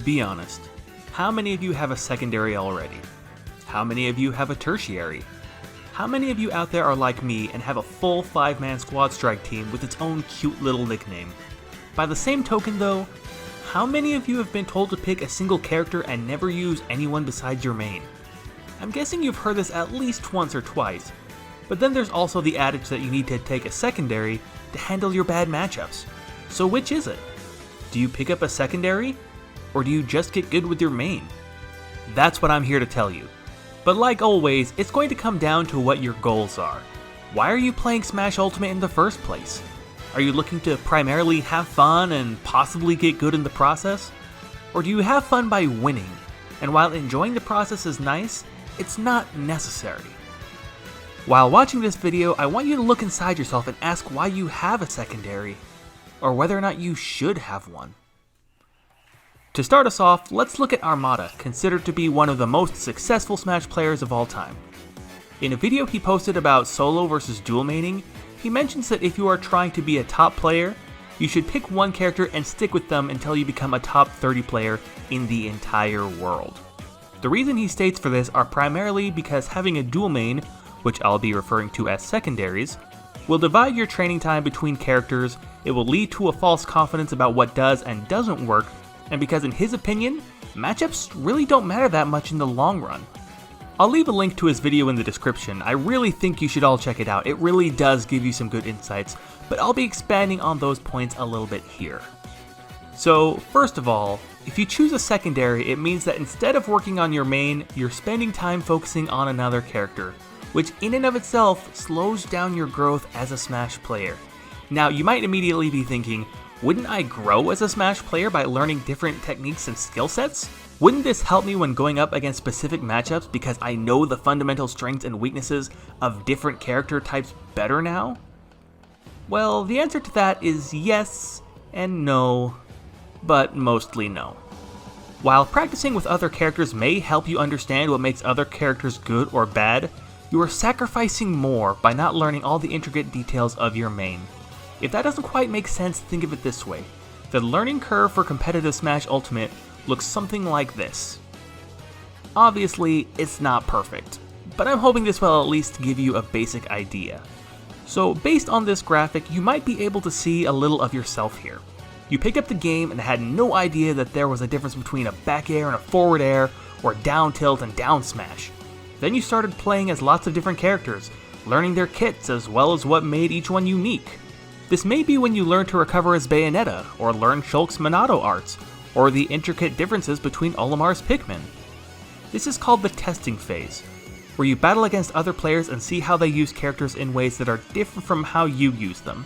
be honest, how many of you have a secondary already? How many of you have a tertiary? How many of you out there are like me and have a full 5-man squad strike team with its own cute little nickname? By the same token though, how many of you have been told to pick a single character and never use anyone besides your main? I'm guessing you've heard this at least once or twice, but then there's also the adage that you need to take a secondary to handle your bad matchups. So which is it? Do you pick up a secondary, or do you just get good with your main? That's what I'm here to tell you. But like always, it's going to come down to what your goals are. Why are you playing Smash Ultimate in the first place? Are you looking to primarily have fun and possibly get good in the process? Or do you have fun by winning, and while enjoying the process is nice, it's not necessary? While watching this video, I want you to look inside yourself and ask why you have a secondary, or whether or not you should have one. To start us off, let's look at Armada, considered to be one of the most successful Smash players of all time. In a video he posted about solo versus dual maining, he mentions that if you are trying to be a top player, you should pick one character and stick with them until you become a top 30 player in the entire world. The reason he states for this are primarily because having a dual main, which I'll be referring to as secondaries, will divide your training time between characters, it will lead to a false confidence about what does and doesn't work, and because in his opinion, matchups really don't matter that much in the long run. I'll leave a link to his video in the description. I really think you should all check it out. It really does give you some good insights, but I'll be expanding on those points a little bit here. So first of all, if you choose a secondary, it means that instead of working on your main, you're spending time focusing on another character, which in and of itself slows down your growth as a Smash player. Now you might immediately be thinking, wouldn't I grow as a Smash player by learning different techniques and skill sets? Wouldn't this help me when going up against specific matchups because I know the fundamental strengths and weaknesses of different character types better now? Well, the answer to that is yes and no, but mostly no. While practicing with other characters may help you understand what makes other characters good or bad, you are sacrificing more by not learning all the intricate details of your main. If that doesn't quite make sense, think of it this way. The learning curve for competitive Smash Ultimate looks something like this. Obviously, it's not perfect, but I'm hoping this will at least give you a basic idea. So based on this graphic, you might be able to see a little of yourself here. You picked up the game and had no idea that there was a difference between a back air and a forward air, or down tilt and down smash. Then you started playing as lots of different characters, learning their kits as well as what made each one unique. This may be when you learn to recover as Bayonetta, or learn Shulk's Monado arts, or the intricate differences between Olimar's Pikmin. This is called the testing phase, where you battle against other players and see how they use characters in ways that are different from how you use them.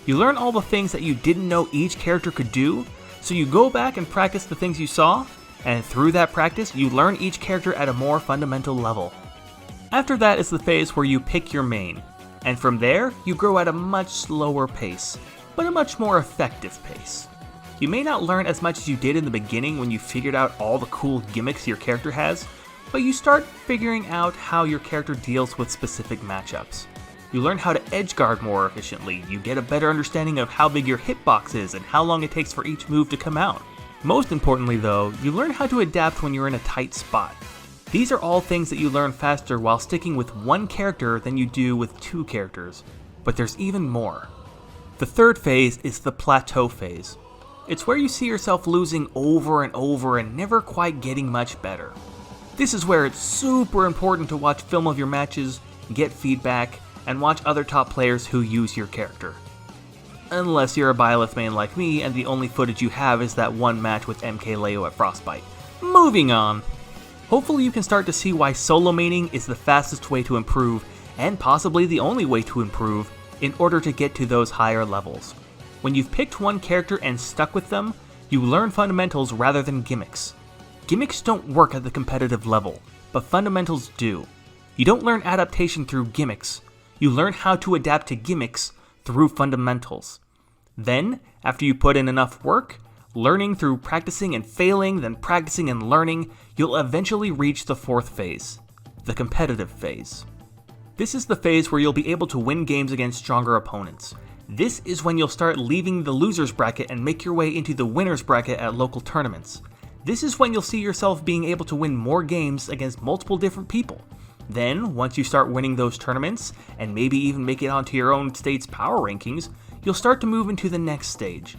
You learn all the things that you didn't know each character could do, so you go back and practice the things you saw, and through that practice you learn each character at a more fundamental level. After that is the phase where you pick your main, and from there you grow at a much slower pace, but a much more effective pace. You may not learn as much as you did in the beginning when you figured out all the cool gimmicks your character has, but you start figuring out how your character deals with specific matchups. You learn how to edgeguard more efficiently, you get a better understanding of how big your hitbox is and how long it takes for each move to come out. Most importantly though, you learn how to adapt when you're in a tight spot. These are all things that you learn faster while sticking with one character than you do with two characters, but there's even more. The third phase is the plateau phase. It's where you see yourself losing over and over and never quite getting much better. This is where it's super important to watch film of your matches, get feedback, and watch other top players who use your character. Unless you're a Byleth main like me and the only footage you have is that one match with MKLeo at Frostbite. Moving on! Hopefully you can start to see why solo maining is the fastest way to improve, and possibly the only way to improve, in order to get to those higher levels. When you've picked one character and stuck with them, you learn fundamentals rather than gimmicks. Gimmicks don't work at the competitive level, but fundamentals do. You don't learn adaptation through gimmicks, you learn how to adapt to gimmicks through fundamentals. Then, after you put in enough work, learning through practicing and failing, then practicing and learning, you'll eventually reach the fourth phase, the competitive phase. This is the phase where you'll be able to win games against stronger opponents. This is when you'll start leaving the loser's bracket and make your way into the winner's bracket at local tournaments. This is when you'll see yourself being able to win more games against multiple different people. Then, once you start winning those tournaments, and maybe even make it onto your own state's power rankings, you'll start to move into the next stage,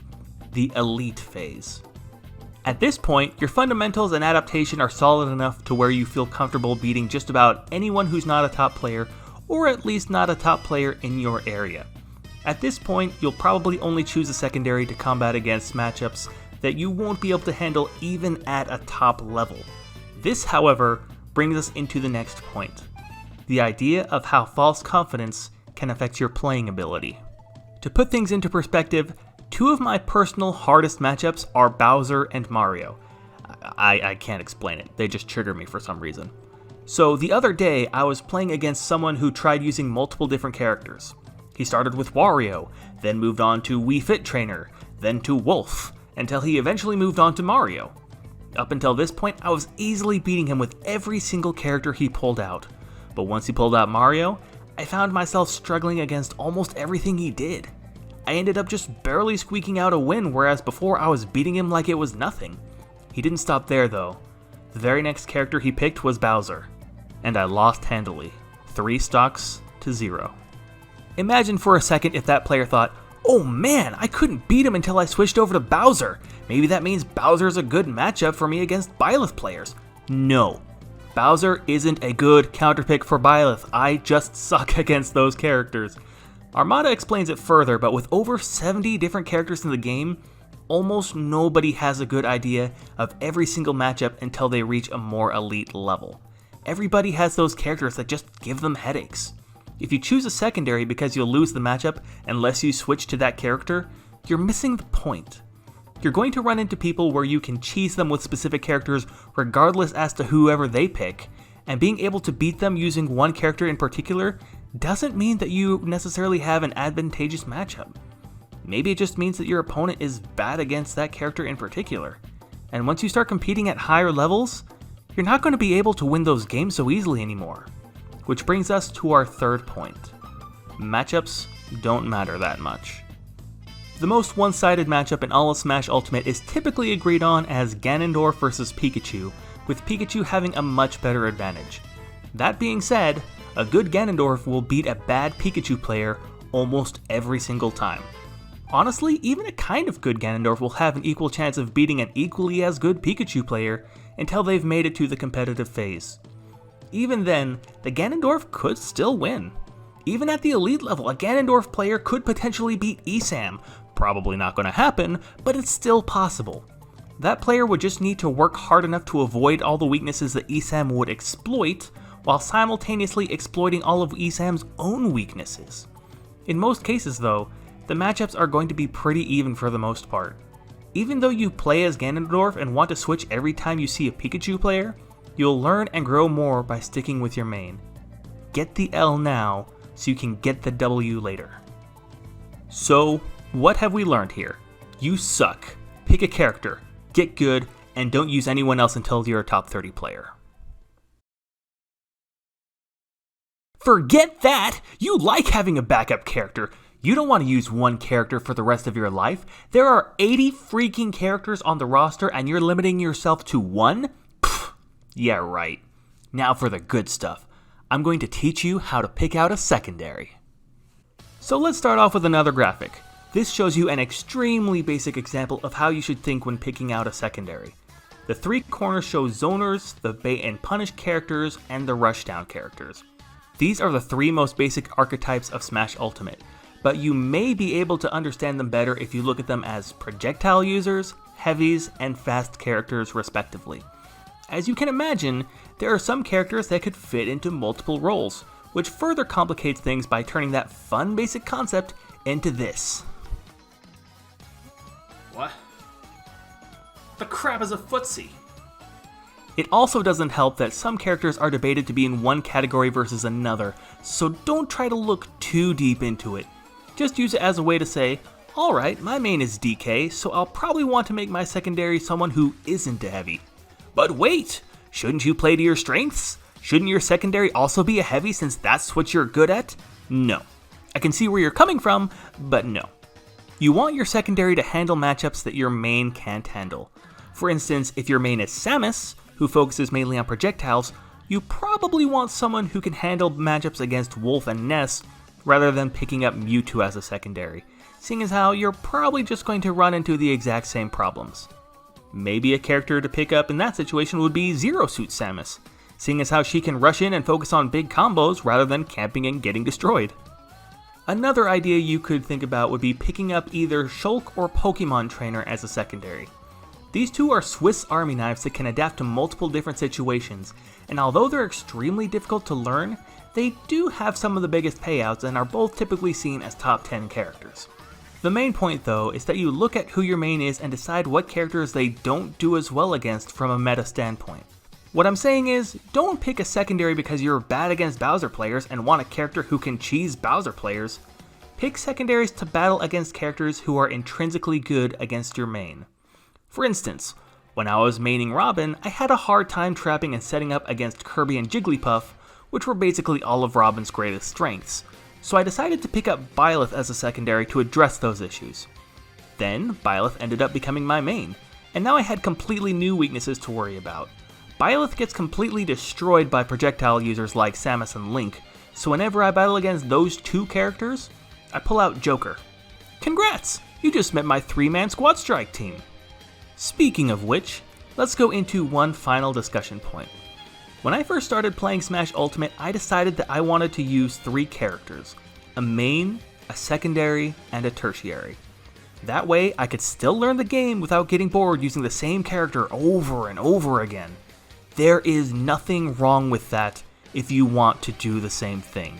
the elite phase. At this point, your fundamentals and adaptation are solid enough to where you feel comfortable beating just about anyone who's not a top player, or at least not a top player in your area. At this point, you'll probably only choose a secondary to combat against matchups that you won't be able to handle even at a top level. This, however, brings us into the next point, the idea of how false confidence can affect your playing ability. To put things into perspective, two of my personal hardest matchups are Bowser and Mario. I can't explain it, they just trigger me for some reason. So the other day, I was playing against someone who tried using multiple different characters. He started with Wario, then moved on to Wii Fit Trainer, then to Wolf, until he eventually moved on to Mario. Up until this point, I was easily beating him with every single character he pulled out. But once he pulled out Mario, I found myself struggling against almost everything he did. I ended up just barely squeaking out a win, whereas before I was beating him like it was nothing. He didn't stop there though. The very next character he picked was Bowser, and I lost handily, 3 stocks to 0. Imagine for a second if that player thought, oh man, I couldn't beat him until I switched over to Bowser. Maybe that means Bowser's a good matchup for me against Byleth players. No. Bowser isn't a good counterpick for Byleth. I just suck against those characters. Armada explains it further, but with over 70 different characters in the game, almost nobody has a good idea of every single matchup until they reach a more elite level. Everybody has those characters that just give them headaches. If you choose a secondary because you'll lose the matchup unless you switch to that character, you're missing the point. You're going to run into people where you can cheese them with specific characters regardless as to whoever they pick, and being able to beat them using one character in particular doesn't mean that you necessarily have an advantageous matchup. Maybe it just means that your opponent is bad against that character in particular. And once you start competing at higher levels, you're not going to be able to win those games so easily anymore. Which brings us to our third point. Matchups don't matter that much. The most one-sided matchup in all of Smash Ultimate is typically agreed on as Ganondorf versus Pikachu, with Pikachu having a much better advantage. That being said, a good Ganondorf will beat a bad Pikachu player almost every single time. Honestly, even a kind of good Ganondorf will have an equal chance of beating an equally as good Pikachu player until they've made it to the competitive phase. Even then, the Ganondorf could still win. Even at the elite level, a Ganondorf player could potentially beat Esam. Probably not going to happen, but it's still possible. That player would just need to work hard enough to avoid all the weaknesses that Esam would exploit, while simultaneously exploiting all of Esam's own weaknesses. In most cases though, the matchups are going to be pretty even for the most part. Even though you play as Ganondorf and want to switch every time you see a Pikachu player, you'll learn and grow more by sticking with your main. Get the L now, so you can get the W later. So, what have we learned here? You suck. Pick a character, get good, and don't use anyone else until you're a top 30 player. Forget that! You like having a backup character. You don't want to use one character for the rest of your life. There are 80 freaking characters on the roster and you're limiting yourself to one? Pfft, yeah, right. Now for the good stuff. I'm going to teach you how to pick out a secondary. So let's start off with another graphic. This shows you an extremely basic example of how you should think when picking out a secondary. The 3 corners show zoners, the bait and punish characters, and the rushdown characters. These are the 3 most basic archetypes of Smash Ultimate, but you may be able to understand them better if you look at them as projectile users, heavies, and fast characters respectively. As you can imagine, there are some characters that could fit into multiple roles, which further complicates things by turning that fun basic concept into this. What? The crap is a footsie! It also doesn't help that some characters are debated to be in one category versus another, so don't try to look too deep into it. Just use it as a way to say, alright, my main is DK, so I'll probably want to make my secondary someone who isn't a heavy. But wait! Shouldn't you play to your strengths? Shouldn't your secondary also be a heavy since that's what you're good at? No. I can see where you're coming from, but no. You want your secondary to handle matchups that your main can't handle. For instance, if your main is Samus, who focuses mainly on projectiles, you probably want someone who can handle matchups against Wolf and Ness, rather than picking up Mewtwo as a secondary, seeing as how you're probably just going to run into the exact same problems. Maybe a character to pick up in that situation would be Zero Suit Samus, seeing as how she can rush in and focus on big combos rather than camping and getting destroyed. Another idea you could think about would be picking up either Shulk or Pokemon Trainer as a secondary. These two are Swiss Army knives that can adapt to multiple different situations, and although they're extremely difficult to learn, they do have some of the biggest payouts and are both typically seen as top 10 characters. The main point though is that you look at who your main is and decide what characters they don't do as well against from a meta standpoint. What I'm saying is, don't pick a secondary because you're bad against Bowser players and want a character who can cheese Bowser players. Pick secondaries to battle against characters who are intrinsically good against your main. For instance, when I was maining Robin, I had a hard time trapping and setting up against Kirby and Jigglypuff, which were basically all of Robin's greatest strengths, so I decided to pick up Byleth as a secondary to address those issues. Then, Byleth ended up becoming my main, and now I had completely new weaknesses to worry about. Byleth gets completely destroyed by projectile users like Samus and Link, so whenever I battle against those two characters, I pull out Joker. Congrats! You just met my 3-man squad strike team! Speaking of which, let's go into one final discussion point. When I first started playing Smash Ultimate, I decided that I wanted to use 3 characters, a main, a secondary, and a tertiary. That way, I could still learn the game without getting bored using the same character over and over again. There is nothing wrong with that if you want to do the same thing.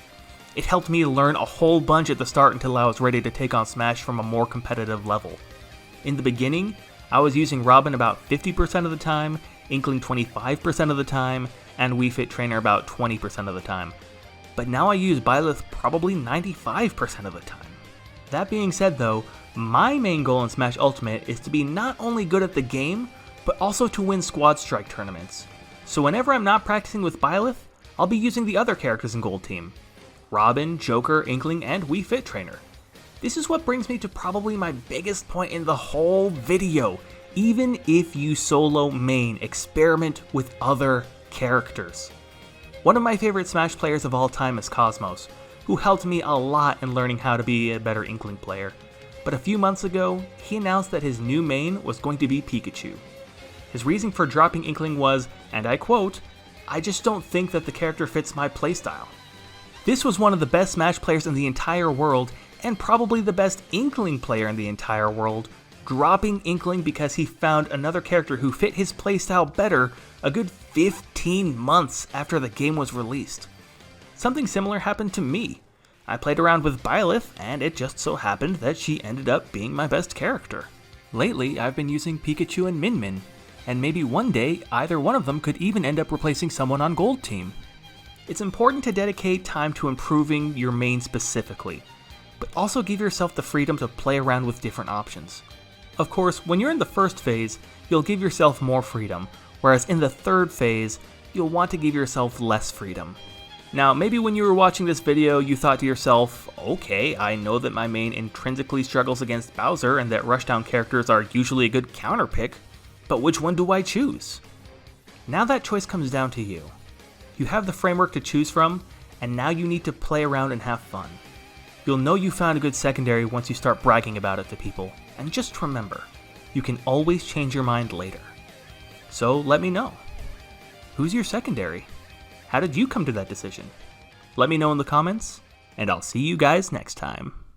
It helped me learn a whole bunch at the start until I was ready to take on Smash from a more competitive level. In the beginning, I was using Robin about 50% of the time, Inkling 25% of the time, and Wii Fit Trainer about 20% of the time. But now I use Byleth probably 95% of the time. That being said though, my main goal in Smash Ultimate is to be not only good at the game, but also to win Squad Strike tournaments. So whenever I'm not practicing with Byleth, I'll be using the other characters in Gold Team. Robin, Joker, Inkling, and Wii Fit Trainer. This is what brings me to probably my biggest point in the whole video. Even if you solo main, experiment with other characters. One of my favorite Smash players of all time is Cosmos, who helped me a lot in learning how to be a better Inkling player. But a few months ago, he announced that his new main was going to be Pikachu. His reason for dropping Inkling was, and I quote, "I just don't think that the character fits my playstyle." This was one of the best Smash players in the entire world, and probably the best Inkling player in the entire world, dropping Inkling because he found another character who fit his playstyle better a good 15 months after the game was released. Something similar happened to me. I played around with Byleth, and it just so happened that she ended up being my best character. Lately, I've been using Pikachu and Min Min, and maybe one day, either one of them could even end up replacing someone on Gold Team. It's important to dedicate time to improving your main specifically, but also give yourself the freedom to play around with different options. Of course, when you're in the first phase, you'll give yourself more freedom, whereas in the third phase, you'll want to give yourself less freedom. Now, maybe when you were watching this video, you thought to yourself, okay, I know that my main intrinsically struggles against Bowser and that rushdown characters are usually a good counter pick, but which one do I choose? Now that choice comes down to you. You have the framework to choose from, and now you need to play around and have fun. You'll know you found a good secondary once you start bragging about it to people, and just remember, you can always change your mind later. So let me know. Who's your secondary? How did you come to that decision? Let me know in the comments, and I'll see you guys next time.